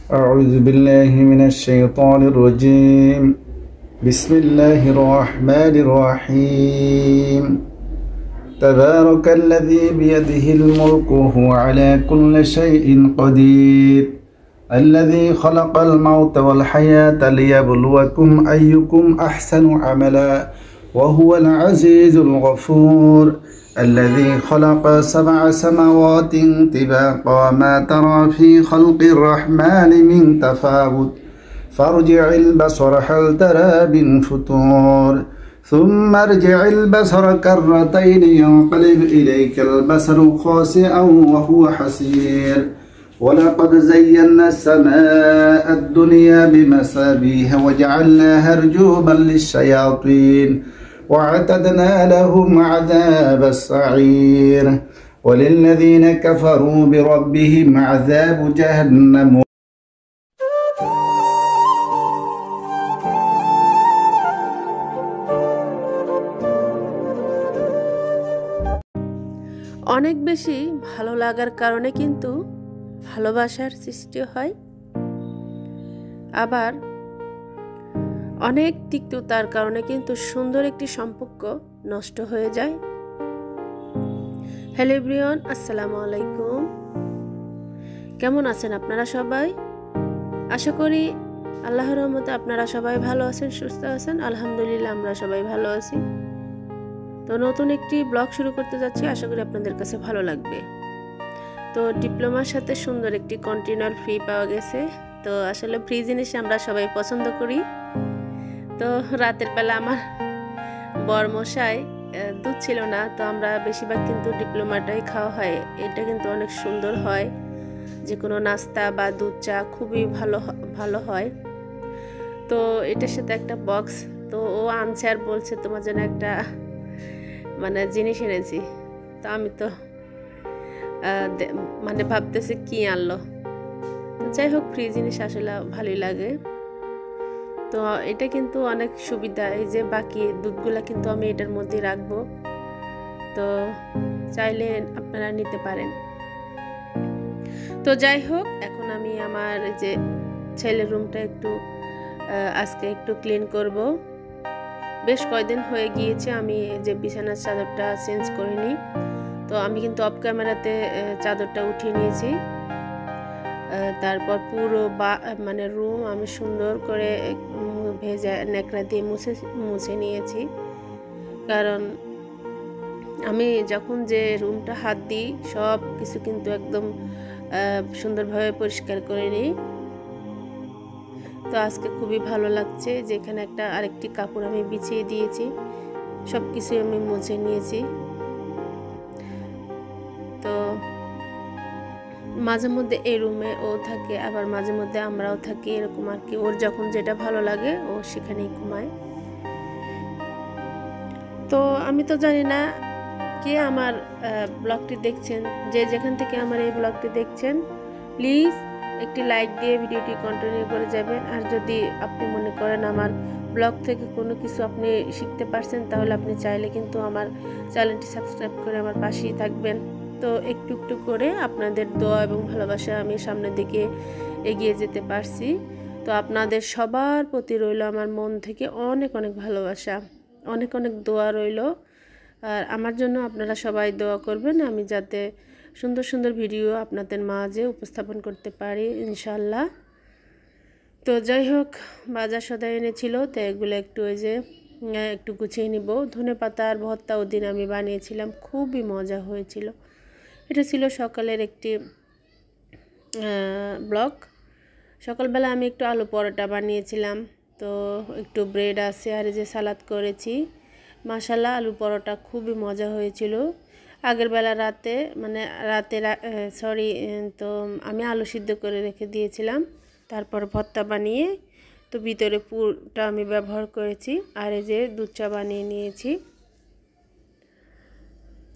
أعوذ بالله من الشيطان الرجيم. بسم الله الرحمن الرحيم. تبارك الذي بيده الملك وهو على كل شيء قدير الذي خلق الموت والحياة ليبلوكم أيكم أحسن عملا وهو العزيز الغفور الذي خلق 7 سماوات طباقا ما ترى في خلق الرحمن من تفاوت فارجع البصر هل ترى من فطور ثم ارجع البصر كرتين ينقلب إليك البصر خاسئا وهو حسير ولقد زينا السماء الدنيا بمصابيح وجعلناها رجوما للشياطين وأعتدنا لهم عذاب السعير وللذين كفروا بربهم عذاب جهنم. অনেক বেশি ভালো লাগার কারণে কিন্তু ভালোবাসার সৃষ্টি হয়, আবার অনেক তিক্ততার কারণে কিন্তু সুন্দর একটি সম্পর্ক নষ্ট হয়ে যায়। হ্যালো এভরিওয়ান, আসসালামু আলাইকুম। কেমন আছেন আপনারা সবাই? আশা করি আল্লাহর রহমতে আপনারা সবাই ভালো আছেন, সুস্থ আছেন। আলহামদুলিল্লাহ, আমরা সবাই ভালো আছি। তো নতুন একটি ব্লগ শুরু করতে যাচ্ছি, আশা করি আপনাদের কাছে ভালো লাগবে। তো ডিপ্লোমার সাথে সুন্দর একটি কন্টেনার ফ্রি পাওয়া গেছে। তো আসলে ফ্রি জিনিস আমরা সবাই পছন্দ করি। তো রাতের বেলা আমার বরমশাই দুধ ছিল না, তো আমরা বেশিরভাগ কিন্তু ডিপ্লোমাটাই খাওয়া হয়। এটা কিন্তু অনেক সুন্দর হয়, যে কোনো নাস্তা বা দুধ চা খুবই ভালো হয়। তো এটার সাথে একটা বক্স, তো ও আনছে আর বলছে তোমার জন্য একটা জিনিস এনেছি। তো আমি তো ভাবতেছি কি আনলো। তো যাই হোক, ফ্রি জিনিস আসলে ভালোই লাগে। তো এটা কিন্তু অনেক সুবিধা, এই যে বাকি দুধগুলা কিন্তু আমি এটার মধ্যে রাখবো, তো চাইলে আপনারা নিতে পারেন। তো যাই হোক, এখন আমি আমার যে ছেলের রুমটা আজকে একটু ক্লিন করব। বেশ কয়েকদিন হয়ে গিয়েছে আমি যে বিছানার চাদরটা চেঞ্জ করিনি। তো আমি কিন্তু অফ ক্যামেরাতে চাদরটা উঠিয়ে নিয়েছি। তারপর পুরো রুম আমি সুন্দর করে ভেজা ন্যাকড়া দিয়ে মুছে নিয়েছি। কারণ আমি যখন যে রুমটা হাত দিই সব কিছু কিন্তু একদম সুন্দরভাবে পরিষ্কার করে নিই। তো আজকে খুবই ভালো লাগছে যে এখানে আরেকটি কাপড় আমি বিছিয়ে দিয়েছি, সব কিছু আমি মুছে নিয়েছি। তো মাঝে মধ্যে এই রুমে ও থাকে, আবার মাঝে মধ্যে আমরাও থাকি, এরকম আর কি। ওর যখন যেটা ভালো লাগে ও সেখানেই ঘুমায়। তো আমি তো জানি না কে আমার ব্লগটি দেখছেন, যে যেখান থেকে আমার এই ব্লগটি দেখছেন, প্লিজ একটি লাইক দিয়ে ভিডিওটি কন্টিনিউ করে যাবেন। আর যদি আপনি মনে করেন আমার ব্লগ থেকে কোনো কিছু আপনি শিখতে পারছেন, তাহলে আপনি চাইলে কিন্তু আমার চ্যানেলটি সাবস্ক্রাইব করে আমার পাশেই থাকবেন। তো একটু একটু করে আপনাদের দোয়া এবং ভালোবাসা আমি সামনের দিকে এগিয়ে যেতে পারছি। তো আপনাদের সবার প্রতি রইল আমার মন থেকে অনেক অনেক ভালোবাসা, অনেক অনেক দোয়া রইল। আর আমার জন্য আপনারা সবাই দোয়া করবেন, আমি যাতে সুন্দর সুন্দর ভিডিও আপনাদের মাঝে উপস্থাপন করতে পারি ইনশাল্লাহ। তো যাই হোক, বাজার সদাই এনেছিল, তো এগুলো একটু গুছিয়ে নিব। ধনেপাতা আর ভর্তা ওদিন আমি বানিয়েছিলাম, খুবই মজা হয়েছিল। এটা ছিল সকালের একটি ব্লগ। সকালবেলা আমি একটু আলু পরোটা বানিয়েছিলাম, তো একটু ব্রেড আছে, আর এই যে সালাদ করেছি। মাশাআল্লাহ, আলু পরোটা খুবই মজা হয়েছিল। আগের বেলা তো আমি আলু সিদ্ধ করে রেখে দিয়েছিলাম, তারপর ভর্তা বানিয়ে তো ভিতরে পুরটা আমি ব্যবহার করেছি। আর এই যে দুধ চা বানিয়ে নিয়েছি।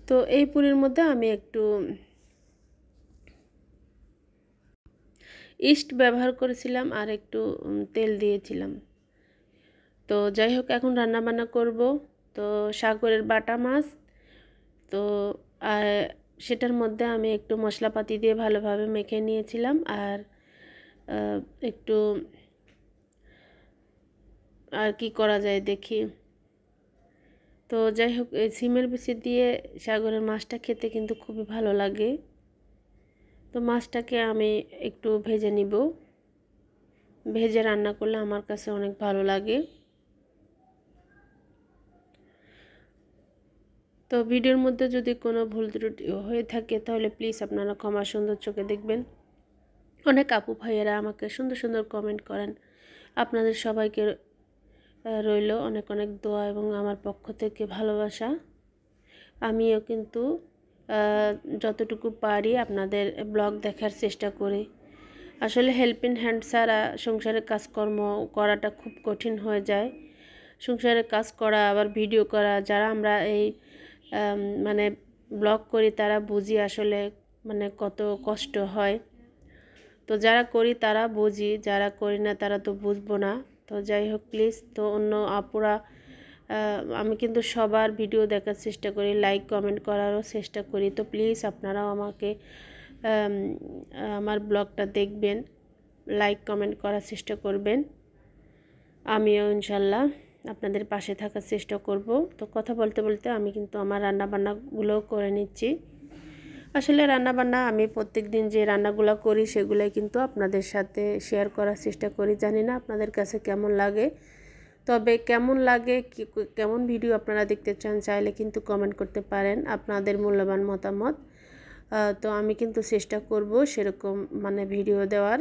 তো এই পুরির মধ্যে আমি একটু ইস্ট ব্যবহার করেছিলাম আর একটু তেল দিয়েছিলাম। তো যাই হোক, এখন রান্না বান্না করব। তো সাগরের বাটা মাছ, তো সেটার মধ্যে আমি একটু মশলাপাতি দিয়ে ভালোভাবে মেখে নিয়েছিলাম। আর একটু আর কি করা যায় দেখি। তো যাই হোক, এই সিমের বিচি দিয়ে সাগরের মাছটা খেতে কিন্তু খুবই ভালো লাগে। তো মাছটাকে আমি একটু ভেজে নিব। ভেজে রান্না করলে আমার কাছে অনেক ভালো লাগে। তো ভিডিওর মধ্যে যদি কোনো ভুল ত্রুটি হয়ে থাকে তাহলে প্লিজ আপনারা ক্ষমা সুন্দর চোখে দেখবেন। অনেক আপু ভাইয়েরা আমাকে সুন্দর সুন্দর কমেন্ট করেন, আপনাদের সবাইকে রইল অনেক অনেক দোয়া এবং আমার পক্ষ থেকে ভালোবাসা। আমিও কিন্তু যতটুকু পারি আপনাদের ব্লগ দেখার চেষ্টা করি। আসলে হেল্পিং হ্যান্ড ছাড়া সংসারের কাজকর্ম করাটা খুব কঠিন হয়ে যায়। সংসারের কাজ করা আবার ভিডিও করা, যারা আমরা এই মানে ব্লগ করি তারা বুঝি আসলে মানে কত কষ্ট হয়। তো যারা করি তারা বুঝি, যারা করি না তারা তো বুঝবো না। তো যাই হোক প্লিজ, তো অন্য আপুরা, আমি কিন্তু সবার ভিডিও দেখার চেষ্টা করি, লাইক কমেন্ট করারও চেষ্টা করি। তো প্লিজ আপনারাও আমাকে আমার ব্লগটা দেখবেন, লাইক কমেন্ট করার চেষ্টা করবেন। আমিও ইনশাল্লাহ আপনাদের পাশে থাকার চেষ্টা করব। তো কথা বলতে বলতে আমি কিন্তু আমার রান্নাবান্নাগুলোও করে নিচ্ছি। আসলে রান্নাবান্না আমি প্রত্যেক দিন যে রান্নাগুলো করি সেগুলোই কিন্তু আপনাদের সাথে শেয়ার করার চেষ্টা করি। জানি না আপনাদের কাছে কেমন লাগে, তবে কেমন লাগে, কেমন ভিডিও আপনারা দেখতে চান চাইলে কিন্তু কমেন্ট করতে পারেন আপনাদের মূল্যবান মতামত। তো আমি কিন্তু চেষ্টা করব সেরকম মানে ভিডিও দেওয়ার।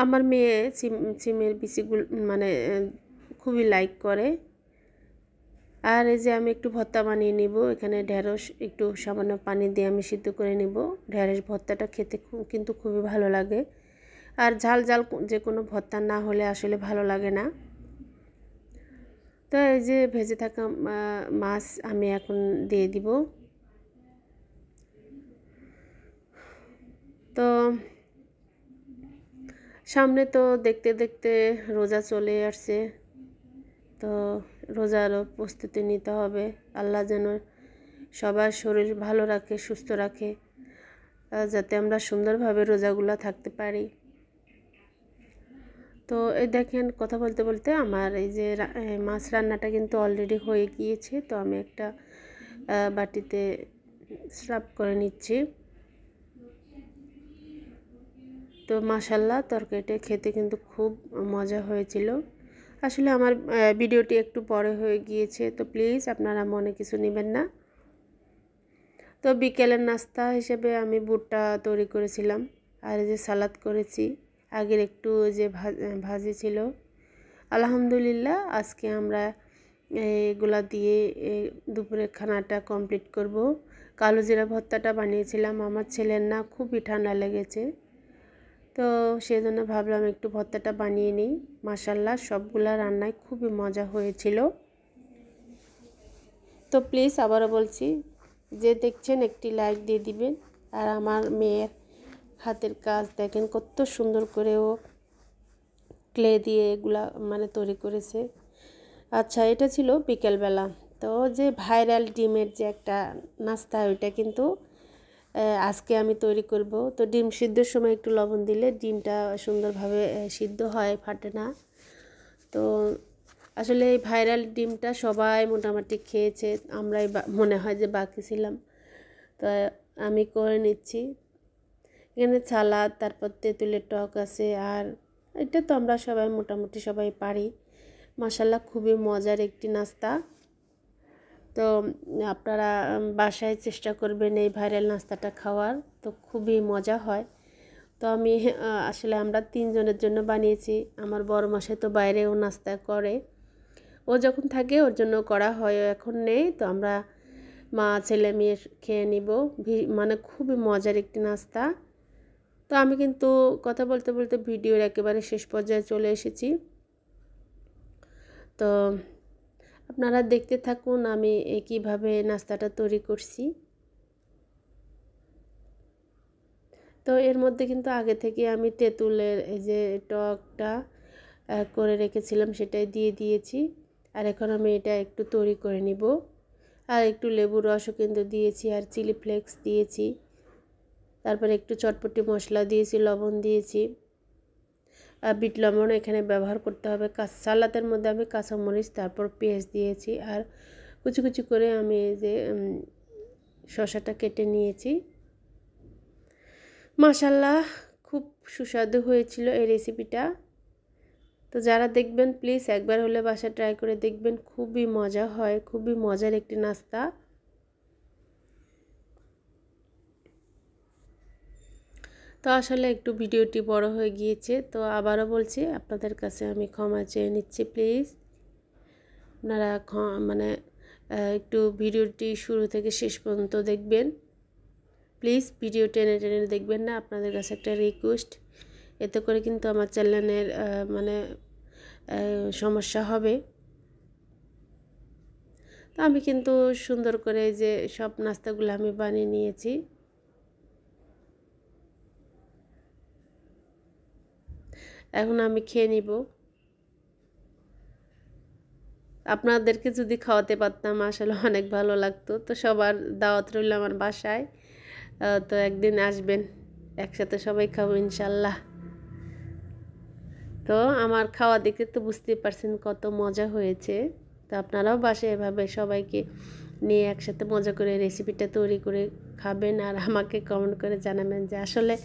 আমার মেয়ে সিমের বিচিগুলো মানে খুবই লাইক করে। আর এই যে আমি একটু ভর্তা বানিয়ে নিব। এখানে ঢেঁড়স একটু সামান্য পানি দিয়ে আমি সিদ্ধ করে নিব। ঢেঁড়স ভর্তাটা খেতে কিন্তু খুবই ভালো লাগে। আর ঝাল ঝাল যে কোনো ভর্তা না হলে আসলে ভালো লাগে না। তো এই যে ভেজে থাকা মাছ আমি এখন দিয়ে দিব। তো সামনে তো দেখতে দেখতে রোজা চলে আসছে। তো রোজারও প্রস্তুতি নিতে হবে। আল্লাহ যেন সবার শরীর ভালো রাখে, সুস্থ রাখে, যাতে আমরা সুন্দরভাবে রোজাগুলো থাকতে পারি। তো এই দেখেন, কথা বলতে বলতে আমার এই যে মাছ রান্নাটা কিন্তু অলরেডি হয়ে গিয়েছে। তো আমি একটা বাটিতে সার্ভ করে নিচ্ছি। তো মাশাল্লাহ তরকারিটা খেতে কিন্তু খুব মজা হয়েছিল। আসলে আমার ভিডিওটি একটু পরে হয়ে গিয়েছে, তো প্লিজ আপনারা মনে কিছু নেবেন না। তো বিকেলের নাস্তা হিসেবে আমি বুটটা তৈরি করেছিলাম, আর এই যে সালাদ করেছি। আগের একটু যে ভাজি ছিল। আলহামদুলিল্লাহ আজকে আমরা এগুলা দিয়ে দুপুরের খানাটা কমপ্লিট করব। কালো জিরা ভর্তাটা বানিয়েছিলাম, আমার ছেলের না খুবই ঠান্ডা লেগেছে, তো সেই জন্য ভাবলাম একটু ভর্তাটা বানিয়ে নিই। মাশাল্লাহ সবগুলা রান্নায় খুবই মজা হয়েছিল। তো প্লিজ আবারও বলছি, যে দেখছেন একটি লাইক দিয়ে দিবেন। আর আমার মেয়ের হাতের কাজ দেখেন কত সুন্দর করে ও ক্লে দিয়ে এগুলা মানে তৈরি করেছে। আচ্ছা, এটা ছিল বিকেলবেলা। তো যে ভাইরাল ডিমের যে একটা নাস্তা, ওইটা কিন্তু আজকে আমি তৈরি করব। তো ডিম সিদ্ধর সময় একটু লবণ দিলে ডিমটা সুন্দরভাবে সিদ্ধ হয়, ফাটে না। তো আসলে এই ভাইরাল ডিমটা সবাই মোটামুটি খেয়েছে, আমরাই মনে হয় যে বাকি ছিলাম। তো আমি করে নিচ্ছি। এখানে সালাদ, তারপর তেঁতুলের টক আছে, আর এটা তো আমরা সবাই মোটামুটি সবাই পারি। মাশাল্লাহ খুবই মজার একটি নাস্তা। তো আপনারা বাসায় চেষ্টা করবেন এই ভাইরাল নাস্তাটা খাওয়ার, তো খুবই মজা হয়। তো আমি আসলে আমরা 3 জনের জন্য বানিয়েছি। আমার বড় মশাই তো বাইরেও নাস্তা করে, ও যখন থাকে ওর জন্য করা হয়, এখন নেই। তো আমরা মা ছেলে মেয়ে খেয়ে নিব। মানে খুবই মজার একটি নাস্তা। তো আমি কিন্তু কথা বলতে বলতে ভিডিওর একেবারে শেষ পর্যায়ে চলে এসেছি। তো আপনারা দেখতে থাকুন আমি কীভাবে নাস্তাটা তৈরি করছি। তো এর মধ্যে কিন্তু আগে থেকে আমি তেঁতুলের এই যে টকটা করে রেখেছিলাম, সেটাই দিয়ে দিয়েছি। আর এখন আমি এটা একটু তৈরি করে নিব। আর একটু লেবুর রসও কিন্তু দিয়েছি, আর চিলি ফ্লেক্স দিয়েছি। তারপরে একটু চটপটি মশলা দিয়েছি, লবণ দিয়েছি, বিট লবণ এখানে ব্যবহার করতে হবে। সালাদের মধ্যে আমি কাঁচামরিচ তারপর পেঁয়াজ দিয়েছি, আর কুচি কুচি করে আমি এই যে শসাটা কেটে নিয়েছি। মাশাআল্লাহ, খুব সুস্বাদু হয়েছিল এই রেসিপিটা। তো যারা দেখবেন প্লিজ একবার হলে বাসায় ট্রাই করে দেখবেন, খুবই মজা হয়, খুবই মজার একটি নাস্তা। তো আসলে একটু ভিডিওটি বড় হয়ে গিয়েছে, তো আবারও বলছি আপনাদের কাছে আমি ক্ষমা চেয়ে নিচ্ছি। প্লিজ আপনারা মানে একটু ভিডিওটি শুরু থেকে শেষ পর্যন্ত দেখবেন। প্লিজ ভিডিও টেনে টেনে দেখবেন না, আপনাদের কাছে একটা রিকোয়েস্ট। এতে করে কিন্তু আমার চ্যানেলের মানে সমস্যা হবে। তো আমি কিন্তু সুন্দর করে যে সব নাস্তাগুলো আমি বানিয়ে নিয়েছি। এখন আমি খেয়ে নিব। আপনাদেরকে যদি খাওয়াতে পারতাম আসলে অনেক ভালো লাগতো। তো সবার দাওয়াত রইল আমার বাসায়, তো একদিন আসবেন, একসাথে সবাই খাবো ইনশাল্লাহ। তো আমার খাওয়া দেখে তো বুঝতেই পারছেন কত মজা হয়েছে। তো আপনারাও বাসায় এভাবে সবাইকে নিয়ে একসাথে মজা করে রেসিপিটা তৈরি করে খাবেন, আর আমাকে কমেন্ট করে জানাবেন যে আসলে